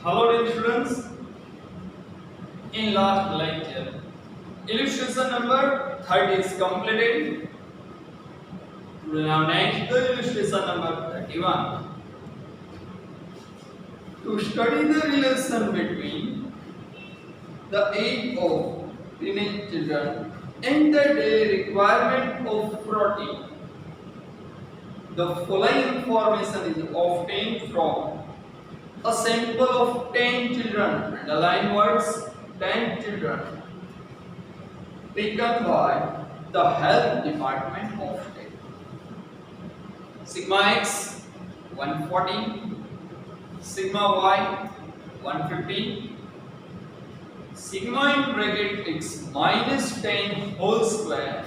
Hello dear students, in last lecture, illustration number 30 is completed. Now next the illustration number 31. To study the relation between the age of teenage children and the daily requirement of protein, the following information is obtained from a sample of 10 children, underline words 10 children, taken by the health department of state. Sigma x 140, sigma y 150, sigma in bracket x minus 10 whole square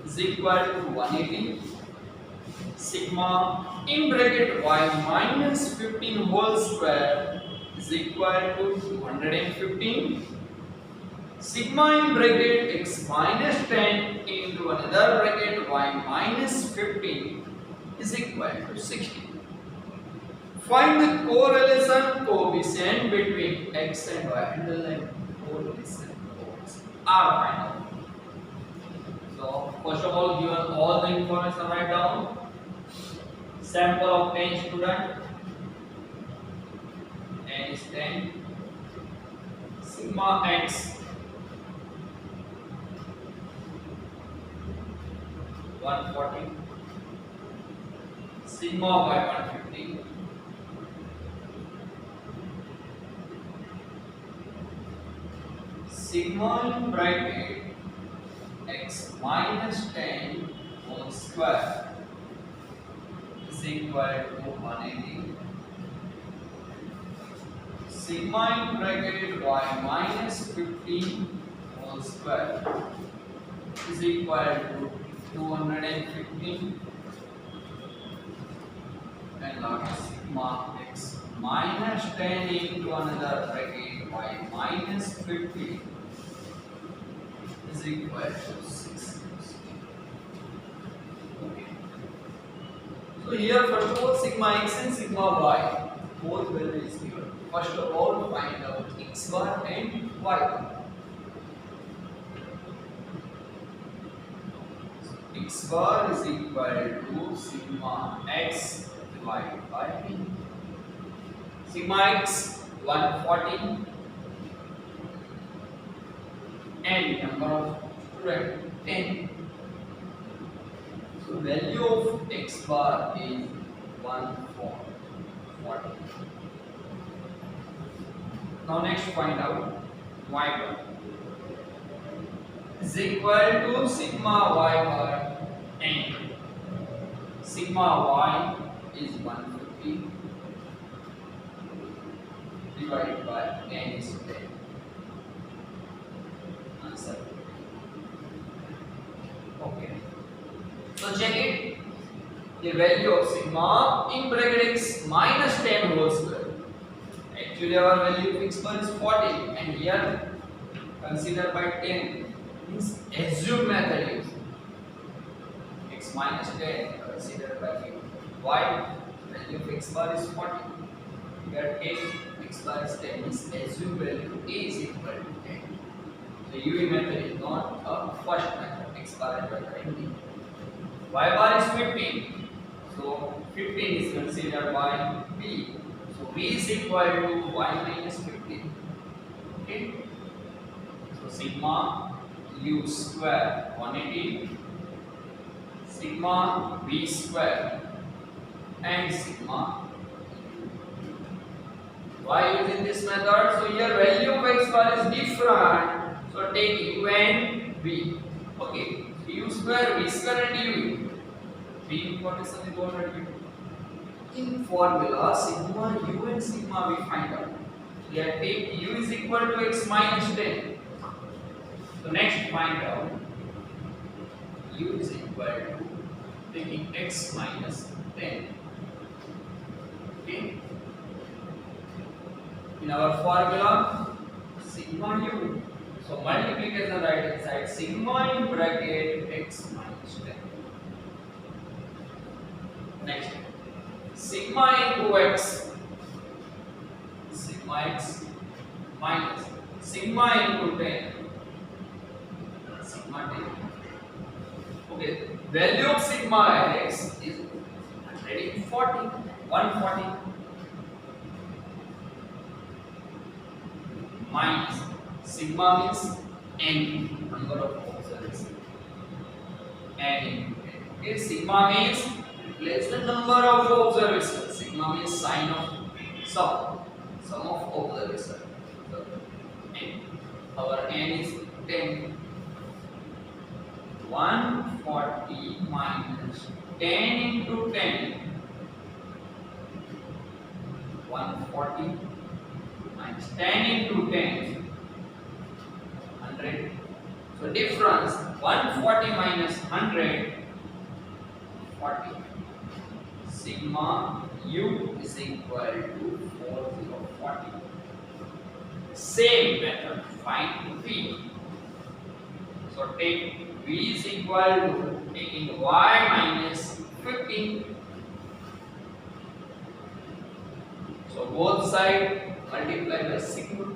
is equal to 180, sigma in bracket y minus 15 whole square is equal to 215, sigma in bracket x minus 10 into another bracket y minus 15 is equal to 60. Find the correlation coefficient between x and y. Underline correlation are find out. So first of all, given all the information, write down. Sample of 10 student, n is 10, sigma x 140, sigma y 150, sigma in bracket x minus 10 whole square is equal to 180, sigma in bracket y minus 15 whole square is equal to 215, and last sigma x minus 10 into another bracket y minus 15 is equal to 6. Okay. So here first of all sigma x and sigma y both value is given. First of all find out x bar and y bar. X bar is equal to sigma x divided by p. Sigma x 140 and number of students 10. So value of x bar is 140. Now next find out y bar is equal to sigma y bar and sigma y is 150 divided by n is 10. Answer. Okay. So check it. The value of sigma in bracket x minus 10 whole square. Actually our value of x bar is 40 and here consider by 10 means assume method use. X minus 10 consider by 50. Y value of x bar is 40. Here 10 x bar is 10 means assume value a is equal to 10. The UV method is not a first method. X bar and y bar. Y bar is 15. So 15 is considered by b. So b is equal to y minus 15. Okay. So sigma u square 180, sigma v square and sigma. Why using this method? So here value of x bar is different. So take u and v. Okay. So u square, v square and u. V information is already given. In formula sigma u and sigma we find out. Here take u is equal to x minus 10. So next find out u is equal to taking x minus 10. Okay. In our formula sigma u. So multiplication right hand side sigma in bracket x minus 10. Next sigma into x, sigma sigma x minus sigma into 10 sigma 10. Okay, value of sigma x is 140 minus sigma means n number of observations n into n. Okay, sigma means replace the number of observations. Sigma means sign of sum of observations. So, n. Our n is 10. 140 minus 10 into 10. 140 minus 10 into 10. 100. So difference 140 minus 100. 40. Sigma u is equal to 4040. Same method, find v. So take v is equal to taking y minus 15. So both sides multiply by sigma.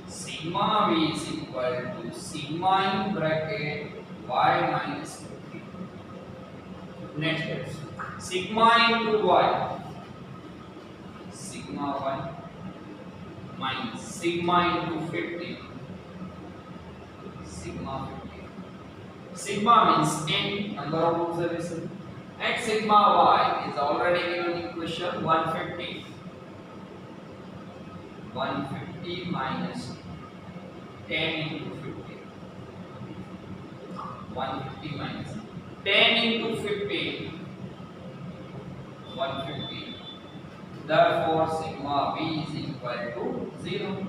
Sigma v is equal to sigma in bracket y minus 15. Next step. Sigma into y. Sigma 1 minus sigma into 15. Sigma 15. Sigma means n number of observations. And sigma y is already given in question 150. 150 minus 10 into 50. 150 minus 10 into 15. 150. Therefore, sigma v is equal to 0.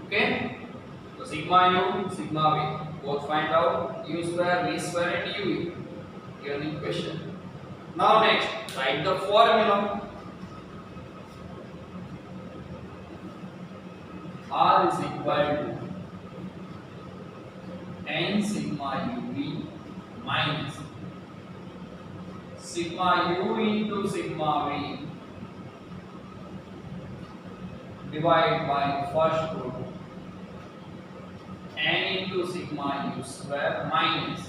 Okay? So sigma u, sigma v, both find out u square, v square, and u given in question. Now next, write the formula. R is equal to n sigma uv minus sigma u into sigma v divided by first root n into sigma u square minus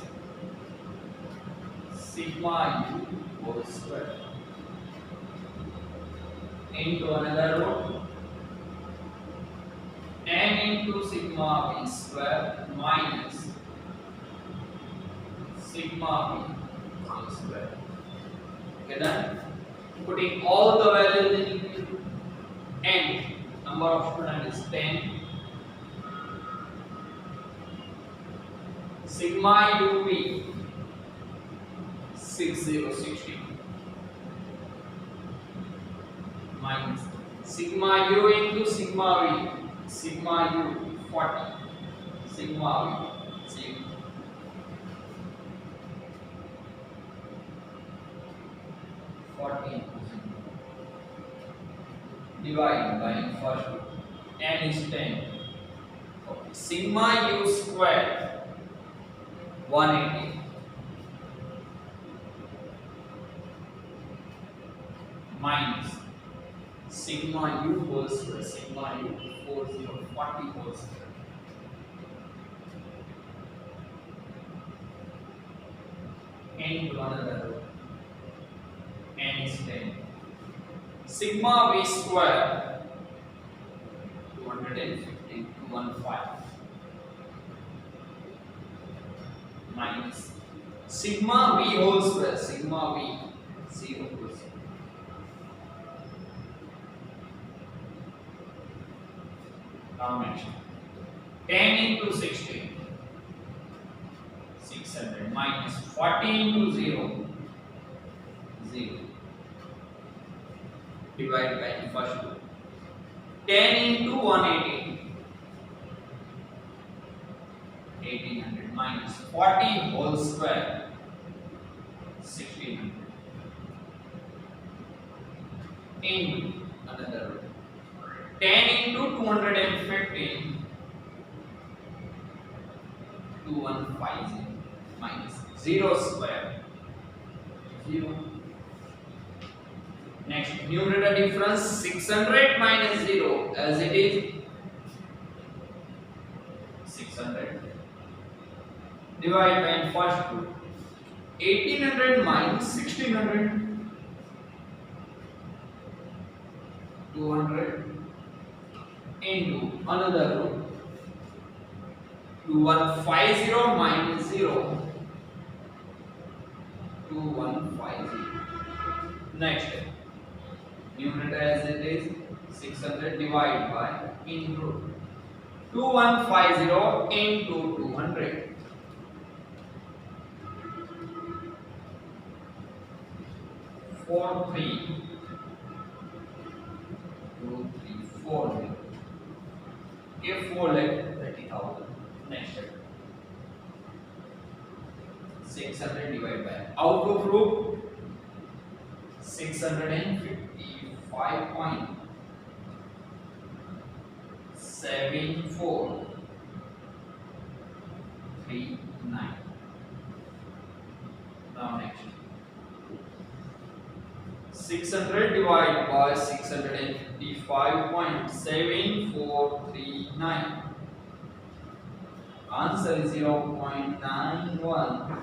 sigma u whole square into another root n into sigma v square minus sigma v whole square. Okay, done. Putting all the values in equation. N number of students is 10. Sigma uv 6060 minus sigma u into sigma v. Sigma u 40. Sigma v 0. Divided by first root. N is 10. Okay. Sigma u square 180 minus sigma u whole square. Sigma u 4040 whole square. Into another root. N is 10. Sigma v square 215 minus sigma v whole square. Sigma v 0%. Now mention 10 into 16 600 minus 40 into 0 0 divided by the first root. 10 into 180 1800 minus 40 whole square 1600 into another root. 10 into 215 2150 minus 0 square 0. Next, numerator difference 600 minus 0 as it is 600. Divide by first two. 1800 minus 1600. 200 into another row. 2150 minus 0. 2150. Next, numerator as it is 600 divided by into 2150 into 200. 432340. Okay, 4 lakh 30,000. Next step. 600 divided by out of group 655.7439. Now next. 600 divided by 655.7439. Answer is 0.9150.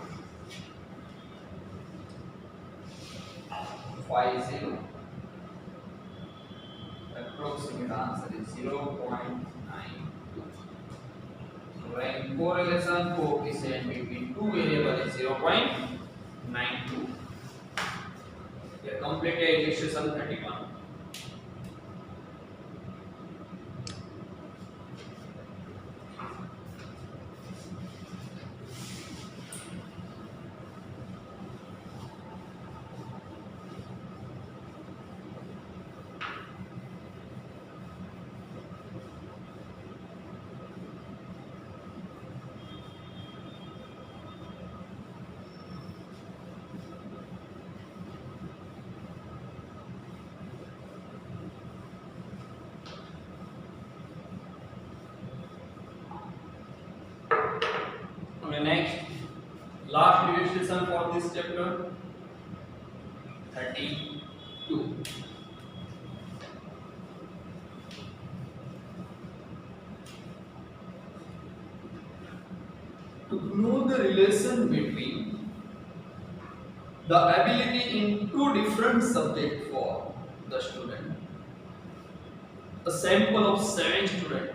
Approximate answer is 0.92. Rank correlation coefficient between two variables is 0.92. We have completed exercise 31. Okay, next, last illustration for this chapter 32. To know the relation between the ability in two different subjects for the student, a sample of 7 students,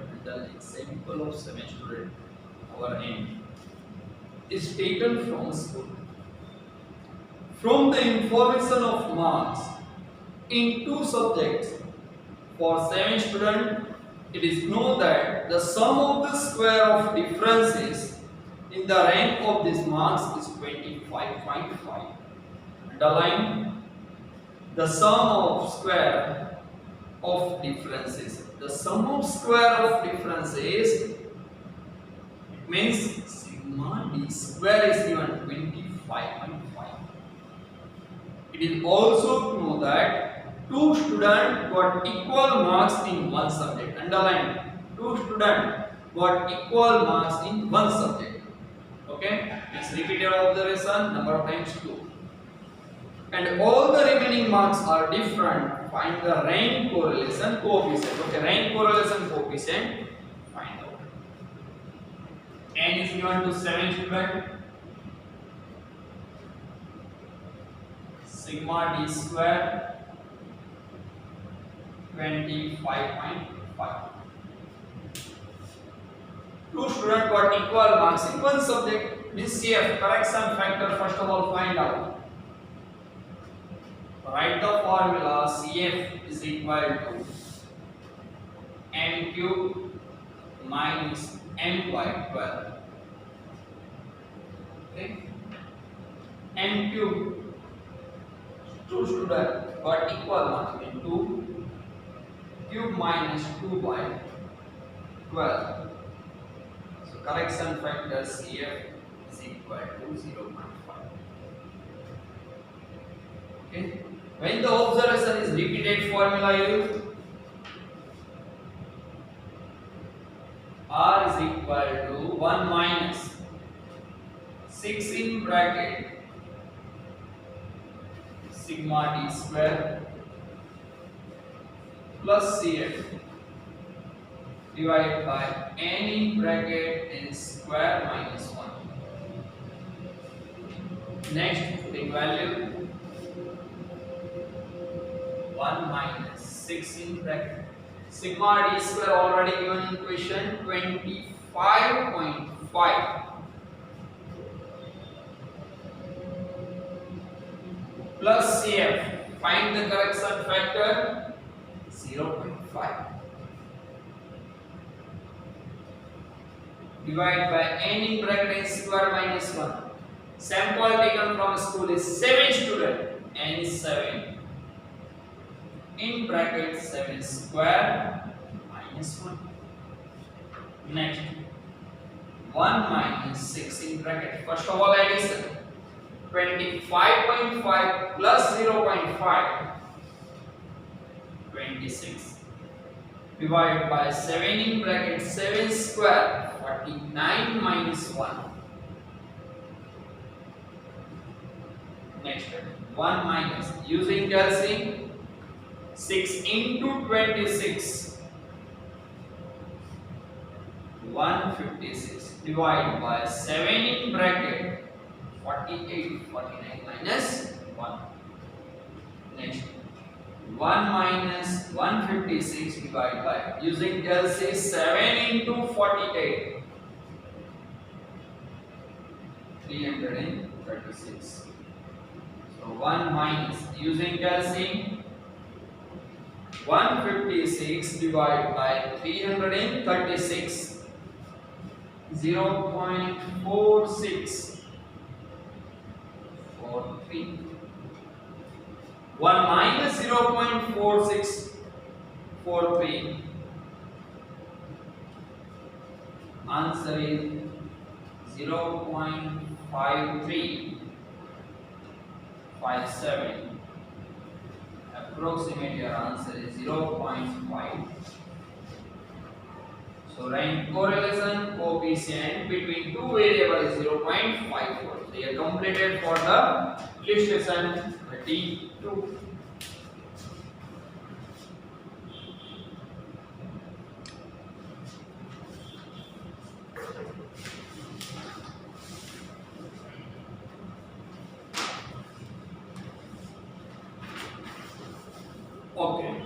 our aim is taken from school. From the information of marks in two subjects for 7 students, it is known that the sum of the square of differences in the rank of these marks is 25.5. Underline the sum of square of differences. The sum of square of differences, it means sigma d square is given 25.5. It is also known that two students got equal marks in one subject. Underline, two students got equal marks in one subject. Okay, it's repeated observation number of times 2. And all the remaining marks are different. Find the rank correlation coefficient. Okay, rank correlation coefficient. Find out. N is given to 7 students. Sigma d square 25.5. Two students got equal marks in one subject. Means CF, correction factor, first of all find out. Write the formula. CF is equal to m cube minus m by 12. Okay, m cube. Two students got equal marks in 2 cube minus 2 by 12. So correction factor CF is equal to 0.5. Okay. When the observation is repeated, formula use. R is equal to 1 minus 6 in bracket sigma d square plus CF divided by n in bracket n square minus 1. Next, big value 1 minus 6 in bracket. Sigma d square already given in question 25.5 plus CF. Find the correction factor 0.5 divided by n in bracket n square minus 1. Sample taken from school is 7 students. N is 7 in bracket 7 square minus 1. Next, 1 minus 6 in bracket. First of all, addition 25.5 plus 0.5 26 divided by 7 in bracket 7 square 49 minus 1. Next, 1 minus using calculating 6 into 26 156 divided by 7 in bracket 48 49 minus 1. Next, 1 minus 156 divided by using calculation 7 into 48 336. So 1 minus using calculation 156 divided by 336 0.4643. 1 minus 0.4643. Answer is 0.5357. Approximate your answer is 0.5. So write correlation coefficient between two variables is 0.54. So you completed for the illustration 32. Okay.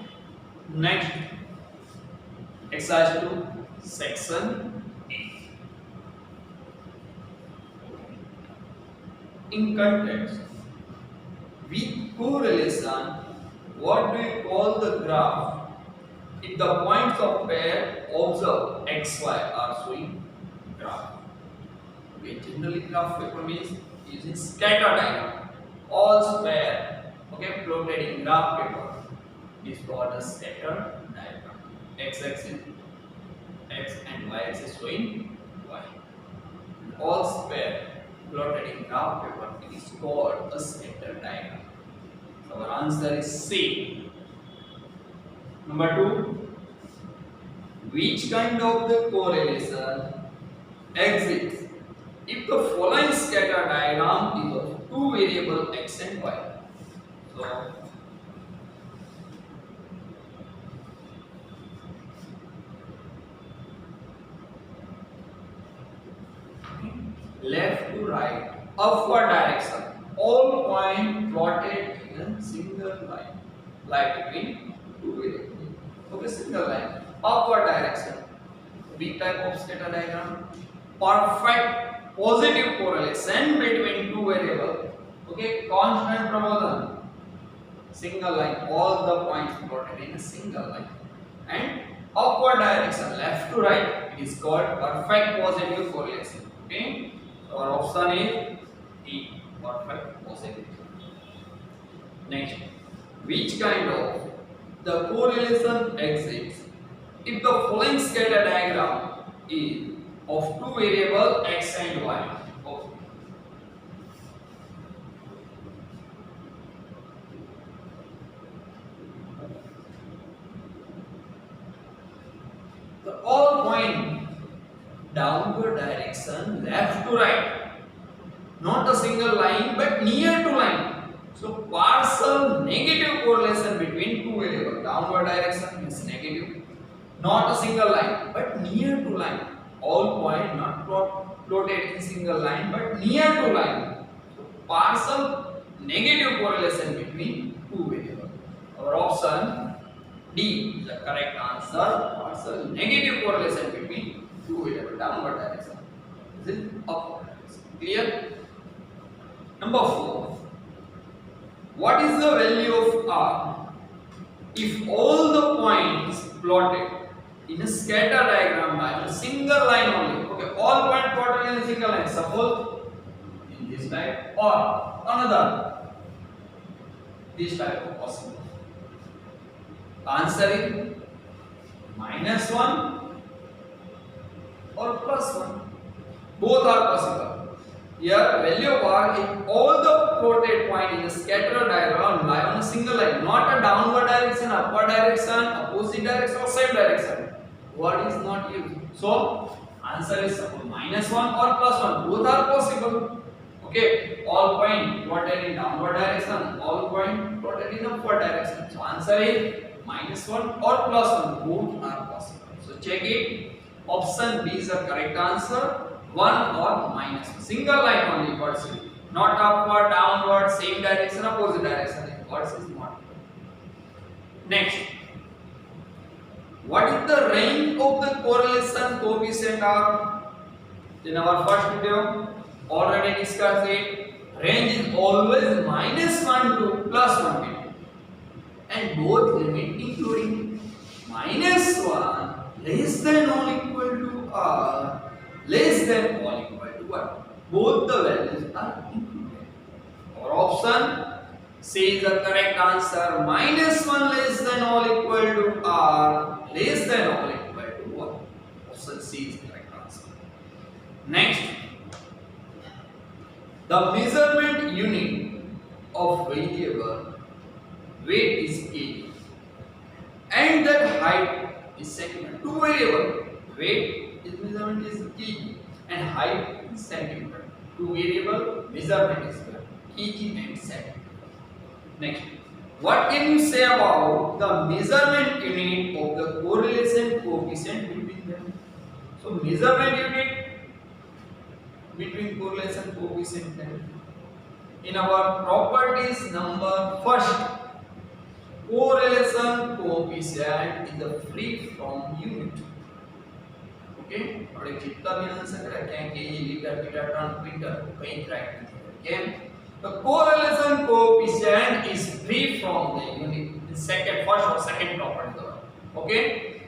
Next, exercise 2, section A. In context, with correlation, what do you call the graph if the points of pair observed xy are showing graph? Okay, generally graph paper means using scatter diagram. All pair, okay, plotted in graph paper is called a scatter diagram. X-axis, x and y-axis showing y. All pair plotted in graph paper, it is called a scatter diagram. So our answer is C. Number 2, which kind of the correlation exists if the following scatter diagram is of two variable x and y? So left to right, upward direction, all points plotted in a single line, like between two variables. Okay, single line, upward direction. B type of scatter diagram. Perfect positive correlation between two variables. Okay, constant proportion. Single line, all the points plotted in a single line. And upward direction, left to right, it is called perfect positive correlation. Okay. Our option is D, perfect positive. Next, which kind of the correlation exists if the following scatter diagram is of two variables x and y? Okay. The all point downward direction, left to right, not a single line but near to line. So partial negative correlation between two variables, downward direction means not a single line, but near to line. All point not plotted in single line, but near to line. So partial negative correlation between two variables. Our option D is the correct answer. Partial negative correlation between two variables. Downward direction. This is upward direction. Clear? Number 4. What is the value of R if all the points plotted in a scatter diagram by a single line only? Okay, all points plotted in a single line. Suppose in this type or another. This type of possible. Answer is -1 or +1. Both are possible. Here, value of R if all the plotted point in a scatter diagram lie on a single line, not a downward direction, upward direction, opposite direction, or same direction. Word is not used. So, answer is suppose -1 or +1. Both are possible. Okay, all point plotted in downward direction, all point plotted in upward direction. So, answer is -1 or +1. Both are possible. So, check it. Option B is the correct answer. 1 or -1. Single line only words. Not upward, downward, same direction, opposite direction. Words is not. Next. What is the range of the correlation coefficient R? In our first video, already discussed it. Range is always -1 to +1. And both limit including -1 less than or equal to R less than or equal to 1. Both the values are included. Our option C is the correct answer. -1 less than or equal to R less than or equal to 1. Option C is the correct answer. Next, the measurement unit of variable weight is kg and that height is centimeter. Two variable weight is measurement is kg and height is centimeter. Two variable measurement is kg and centimeter. Next, what can you say about the measurement unit of the correlation coefficient between them? So measurement unit between correlation coefficient in our properties number first, correlation coefficient is the free from unit. Okay, और एक जितना भी answer रखें कि ये litre metre ton quintal कहीं right नहीं है. Okay, the correlation coefficient is free from the unit. The first or second property. Okay,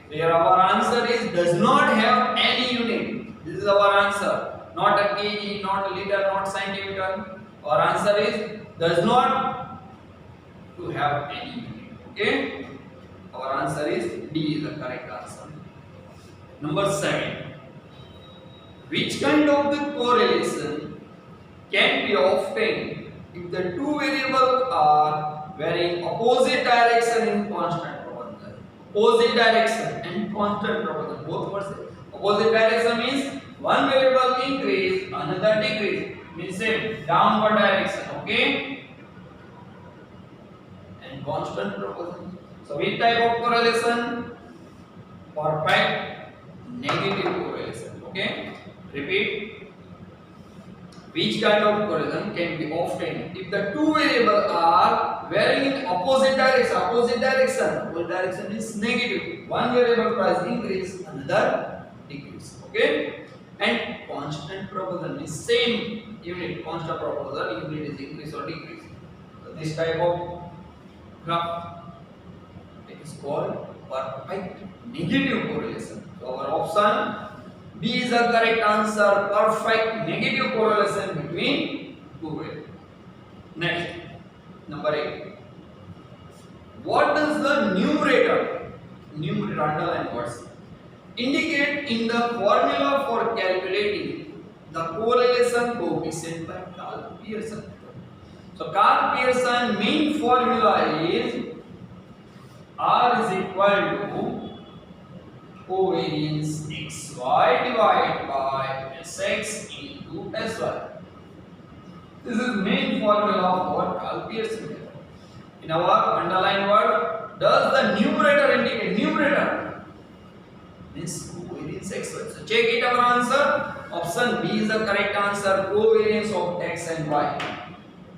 here our answer is does not have any unit. This is our answer. Not a kg, not a liter, not centimeter. Our answer is does not to have any unit. Okay, our answer is D is the correct answer. Number 7. Which kind of the correlation can be obtained if the two variables are varying opposite direction in constant proportion? Opposite direction and constant proportion. Both words. Opposite direction means one variable increase, another decrease. Means same downward direction. Okay. And constant proportion. So which type of correlation? Perfect negative correlation. Okay, repeat. Which kind of correlation can be obtained if the two variables are varying in opposite direction? Opposite direction is negative. One variable price increase, another decrease. Okay, and constant proportion is same unit. Constant proportion unit is increase or decrease. So this type of graph is called perfect negative correlation. So our option B is the correct answer. Perfect negative correlation between two variables. Next, number 8. What does the numerator underline words indicate in the formula for calculating the correlation coefficient by Karl Pearson? So Karl Pearson main formula is R is equal to covariance xy divided by sx into sy. This is main formula for Karl Pearson method. In our underline word, does the numerator indicate numerator? means covariance xy. So check it our answer. Option B is the correct answer. Covariance of x and y.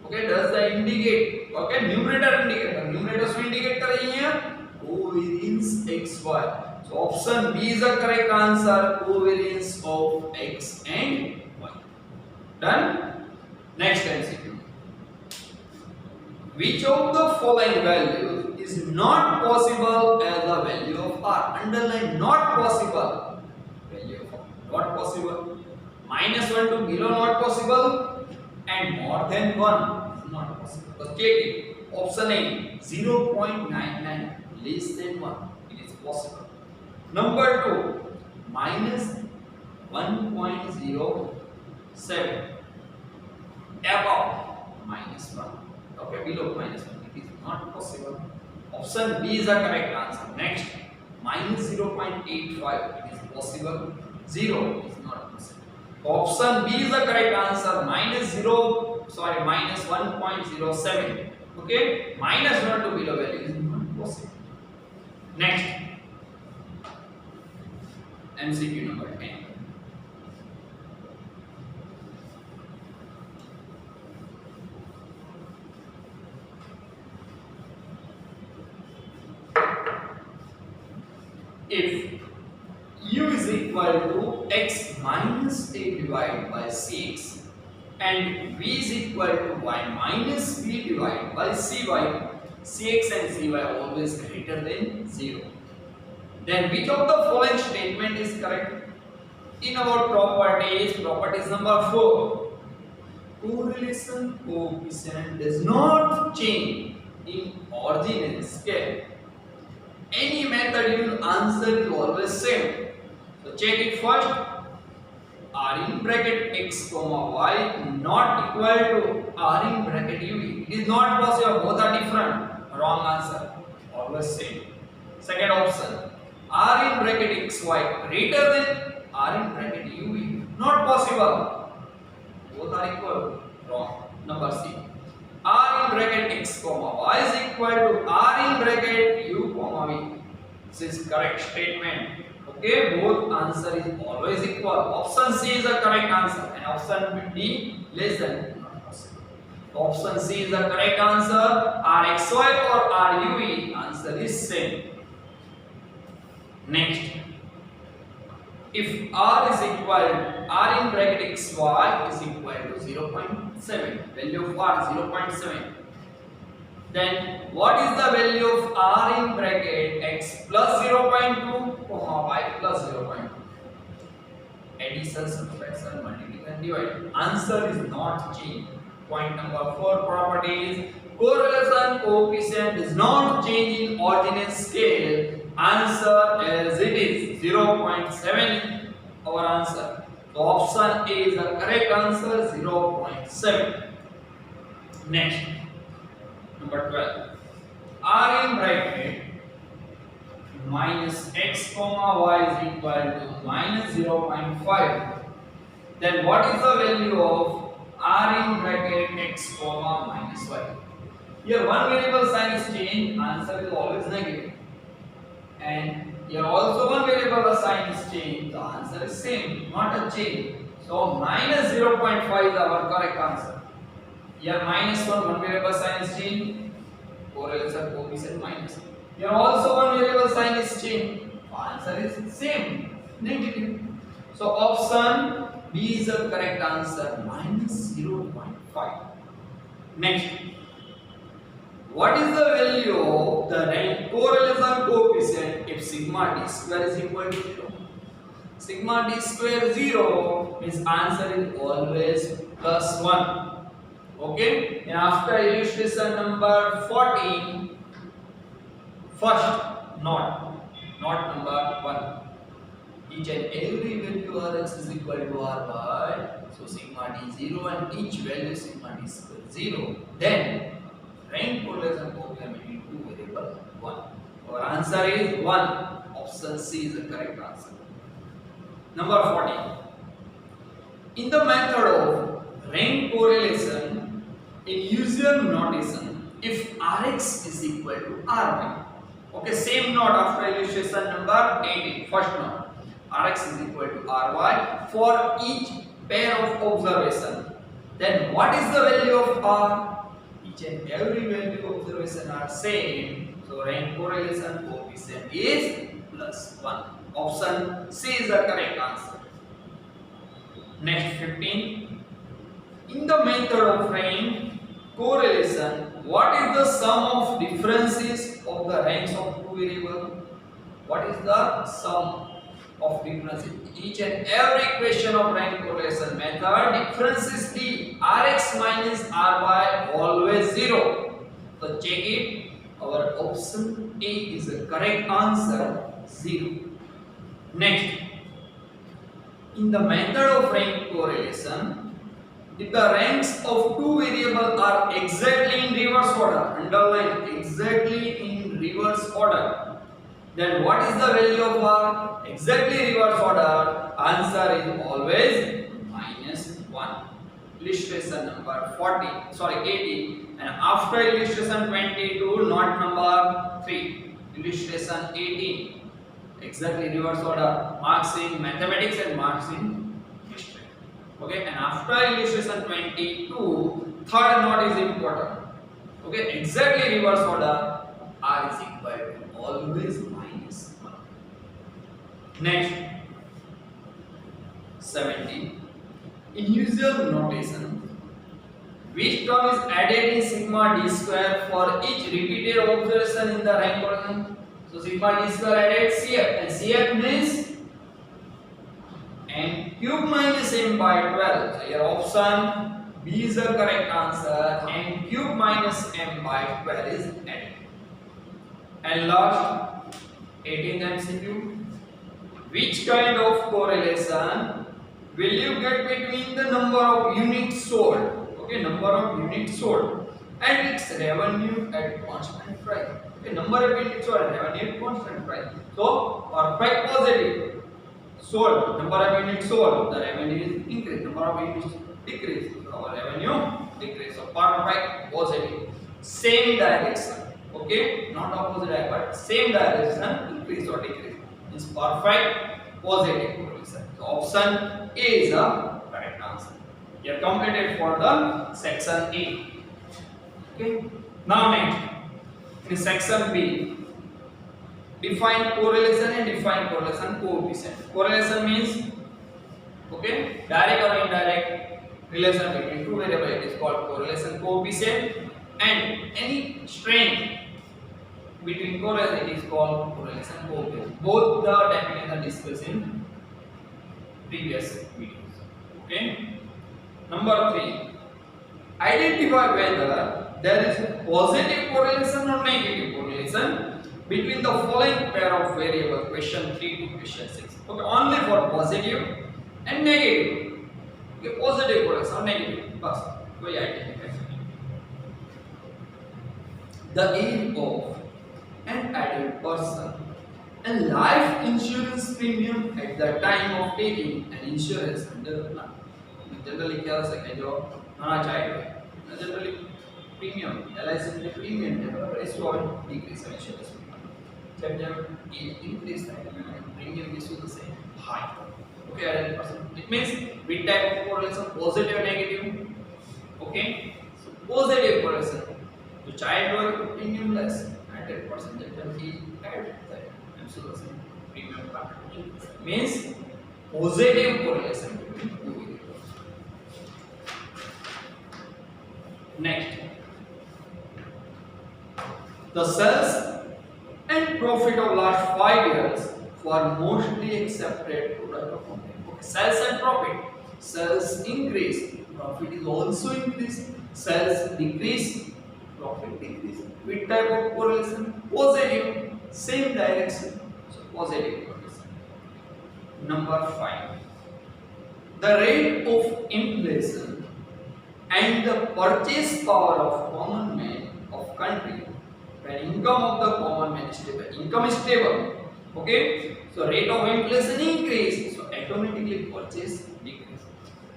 Okay, does the indicate? Okay, numerator indicator. Numerator से indicate कर रही है covariance xy. So option B is the correct answer. Covariance of x and y. Done. Next MCQ. Which of the following values is not possible as the value of r? Underline not possible. Value of r. Not possible. -1 to below not possible and more than 1 is not possible. So check it. Option A 0.99 less than 1. It is possible. Number 2 -1.07 above -1. Okay, below -1. It is not possible. Option B is the correct answer. Next, -0.85. It is possible. 0 is not possible. Option B is the correct answer. -1.07. Okay, -1 to below value is not possible. Next, MCQ number 10. If u is equal to x minus a divided by 6 and v is equal to y minus b divided by cy, cx and cy always greater than 0, then which of the following statement is correct? In our properties number 4, correlation coefficient does not change in original scale. Any method you answer is always same. So check it first. R in bracket x comma y not equal to R in bracket u. It is not possible. Both are different. Wrong answer. Always same. Second option. R in bracket x y greater than R in bracket u. Not possible. Both are equal. Wrong. Number C. R in bracket x comma y is equal to R in bracket u comma v. This is correct statement. Okay, both answer is always equal. Option C is the correct answer and option D less than not possible. Option C is the correct answer. Rxy or Ruv answer is same. Next, if R is equal R in bracket xy is equal to 0.7, value of R 0.7, then what is the value of R in bracket x plus 0.2 comma y plus 0.2? Addition, subtraction, multiplication, divide. Answer is not changed. Point number 4, properties. Correlation coefficient does not change in ordinate scale. Answer as it is 0.7. Our answer. So option A is the correct answer, 0.7. Next, number 12. R in bracket minus x comma y is equal to minus 0.5. Then what is the value of R in bracket x comma minus y? Here one variable sign is changed, answer is always negative. And here also one variable sign is changed, the answer is same, not a change. So minus 0.5 is our correct answer. Here minus 1 variable sign is changed, correlation coefficient minus. Here also one variable sign is changed, answer is same, negative. So option B is the correct answer, minus 0.5. Next, what is the value of the correlation coefficient if sigma d square is equal to 0? Sigma d square 0 means answer is always plus 1. Okay, and after illustration number 14, first not number 1. Each and every value Rx is equal to Ry, so sigma d 0 and each value sigma d square 0. Then rank correlation coefficient between two variables 1. Our answer is 1. Option C is the correct answer. Number 14. In the method of rank correlation, in usual notation, if Rx is equal to Ry. Okay, same note after illustration number 18. First note. Rx is equal to Ry for each pair of observation. Then what is the value of R? Each and every value of observation are same. So rank correlation coefficient is +1. Option C is the correct answer. Next 15. In the method of rank correlation, what is the sum of differences of the ranks of two variables? What is the sum of differences? Each and every equation of rank correlation method, difference is T. Rx minus Ry always 0. So check it. Our option A is the correct answer, 0. Next, in the method of rank correlation, if the ranks of two variables are exactly in reverse order, underline exactly in reverse order, then what is the value of R? Exactly reverse order, answer is always -1. Illustration number 18, and after illustration 22, note number 3. Illustration 18, exactly reverse order, marks in mathematics and marks in history. Okay, and after illustration 22, third note is important. Okay, exactly reverse order, R is equal to always -1. Next, 17. In usual notation, which term is added in sigma d square for each repeated observation in the rank correlation? So sigma d square added CF, and CF means n cube minus m by 12. So your option B is the correct answer. N cube minus m by 12 is added. And last, 18th MCQ. Which kind of correlation will you get between the number of units sold? Okay, number of units sold and its revenue at constant price. Okay, number of units sold and revenue at constant price. So perfect positive. Sold, number of units sold, the revenue is increased. Number of units decrease, so our revenue decrease. So perfect positive. Same direction. Okay, not opposite but same direction, increase or decrease. Is perfect positive correlation. So option A is the correct answer. You have completed for the section A. Okay. Now next, in section B, define correlation and define correlation coefficient. Correlation means, okay, direct or indirect relation between two variables. It is called correlation coefficient, and any strength between correlation it is called correlation coefficient. Both the definition discussed in previous videos. Okay. Number 3. Identify whether there is positive correlation or negative correlation between the following pair of variables. Question 3 to question 6. Okay, only for positive and negative. Okay, positive correlation or negative. Bas, koi identify. The age of an adult person and life insurance premium at the time of taking an insurance under the plan. Generally क्या हो सकता है जो नया child है generally premium LIC में premium है ratio decrease है insurance जब ये increase है premium is also the same high. Okay, adult person. It means which type of correlation, positive or negative? Okay, so positive correlation. The child work premium less, adult person then he add that absolute same premium part means positive correlation between two variables. Next, the sales and profit of last 5 years for mostly accepted product of company. Okay, sales and profit. Sales increase, profit is also increase. Sales decrease, profit decrease. Which type of correlation? Positive, same direction. So positive correlation. Number 5. The rate of inflation and the purchase power of common man of country when income of the common man is stable. Income is stable. Okay, so rate of inflation increase, so automatically purchase decrease.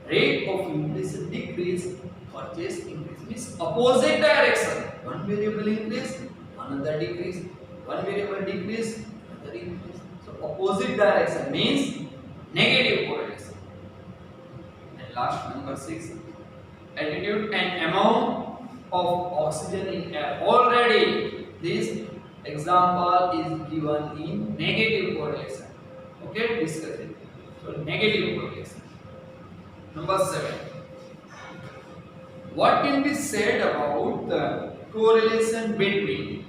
Rate of inflation decrease, purchase increase. Means opposite direction. One variable increase, another decrease. One variable decrease, another increase. So opposite direction means negative correlation. And last, number 6, attitude and amount of oxygen in air. Already this example is given in negative correlation. Okay, discuss it. So negative correlation. Number 7. What can be said about the correlation between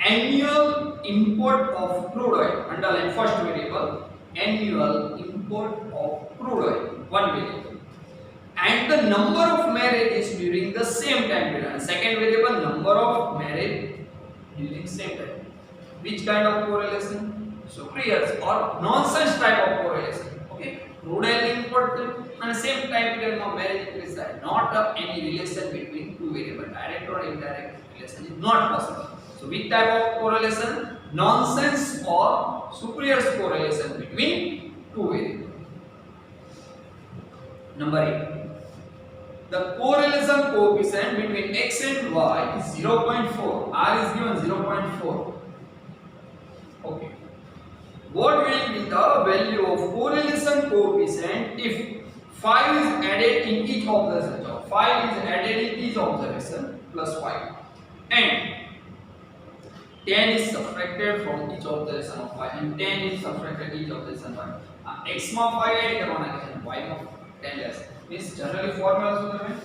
annual import of crude oil? Underline first variable, annual import of crude oil, one variable, and the number of marriages during the same time period. And second variable, number of marriage during same time. Which kind of correlation? Superior or nonsense type of correlation. Okay, crude oil import and same time period of marriage is not any relation between two variables. Direct or indirect relation is not possible. So which type of correlation? Nonsense or superior correlation between two variables. Number 8. The correlation coefficient between x and y is 0.4. R is given 0.4. Okay. What will be the value of correlation coefficient if 5 is added in each observation? So 5 is added in each observation plus 5, and 10 is subtracted from each observation of 5, and 10 is subtracted each observation of 5. X में 5 add करवाना है, y में 10 less. Means generally formula सूत्र में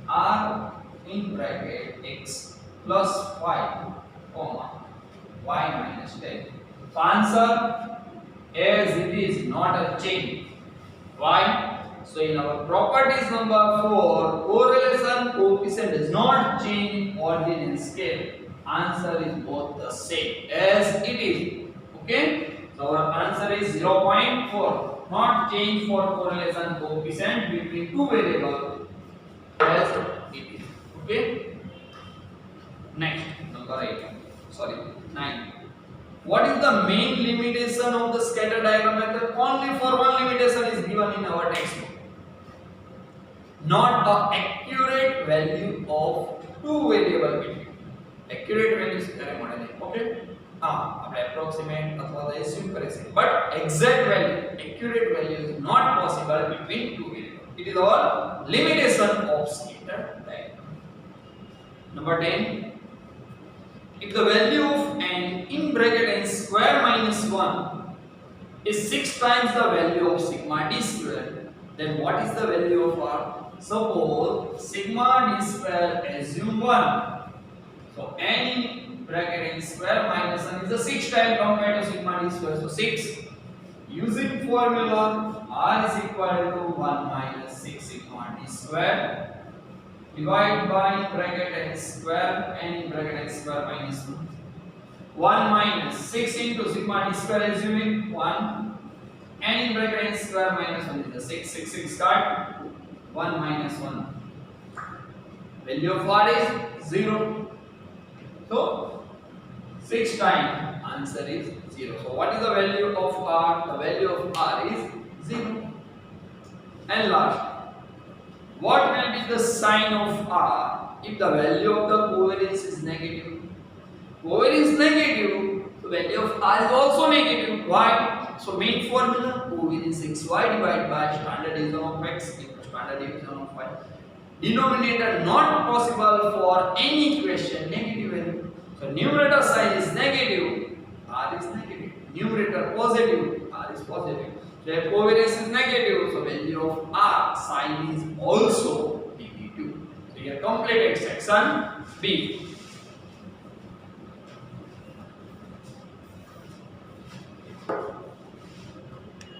r in bracket x plus 5 comma y minus 10. So answer as it is not a change. Why? So in our properties number 4, correlation coefficient does not change in ordinary scale. Answer is both the same as it is. Okay? So our answer is 0.4. Not change for correlation coefficient between two variables as it is. Okay? Next, number 8. Sorry, 9. What is the main limitation of the scatter diagram method? Only for one limitation is given in our textbook. Not the accurate value of two variable between. Accurate value is very important. Okay? આપણે approximate અથવા તો assume કરે છે, but exact value, accurate value is not possible between two variables. It is our limitation of scatter diagram. Number 10. If the value of n in bracket n square minus 1 is 6 times the value of sigma d square, then what is the value of r? Suppose sigma d square assume 1. So n in bracket n square minus 1 is the 6 times compared to sigma d square. So 6. Using formula, r is equal to 1 minus 6 sigma d square. Divide by bracket n square, n in bracket n square minus 1. 1 minus 6 into sigma d square assuming 1. N in bracket n square minus 1 is the 6. 6 6 cut. 1 minus 1. Value of r is 0. So 6 times answer is 0. So what is the value of r? The value of r is 0. And last, what will be the sign of r if the value of the covariance is negative? Covariance negative, the value of r is also negative. Why? So main formula, covariance xy divided by standard division of x equals standard division of y. Denominator not possible for any equation, negative value. So numerator sign is negative, r is negative. Numerator positive, r is positive. So if covariance is negative, so value of r sign is also negative. So here completed section B.